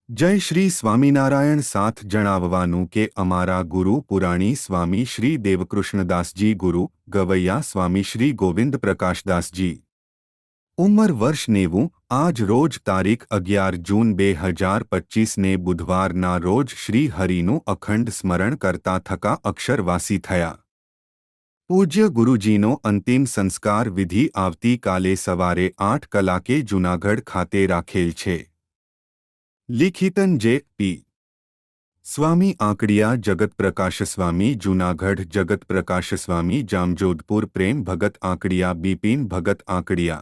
જય શ્રી સ્વામિનારાયણ સાથ જણાવવાનું કે અમારા ગુરુ પુરાણી સ્વામી શ્રી દેવકૃષ્ણદાસજી ગુરુ ગવૈયા સ્વામી શ્રી ગોવિંદ પ્રકાશદાસજી ઉંમર વર્ષ 90 આજ રોજ તારીખ 11 જૂન 2025 ને બુધવારના રોજ શ્રી હરિનું અખંડ સ્મરણ કરતા થકા અક્ષરવાસી થયા। પૂજ્ય ગુરુજીનો અંતિમ સંસ્કાર વિધિ આવતીકાલે સવારે 8 કલાકે જૂનાગઢ ખાતે રાખેલ છે। लिखितन जे पी स्वामी आंकड़िया जगत प्रकाश स्वामी जूनागढ़ जगत प्रकाश स्वामी जामजोधपुर प्रेम भगत आंकड़िया बिपिन भगत आंकड़िया।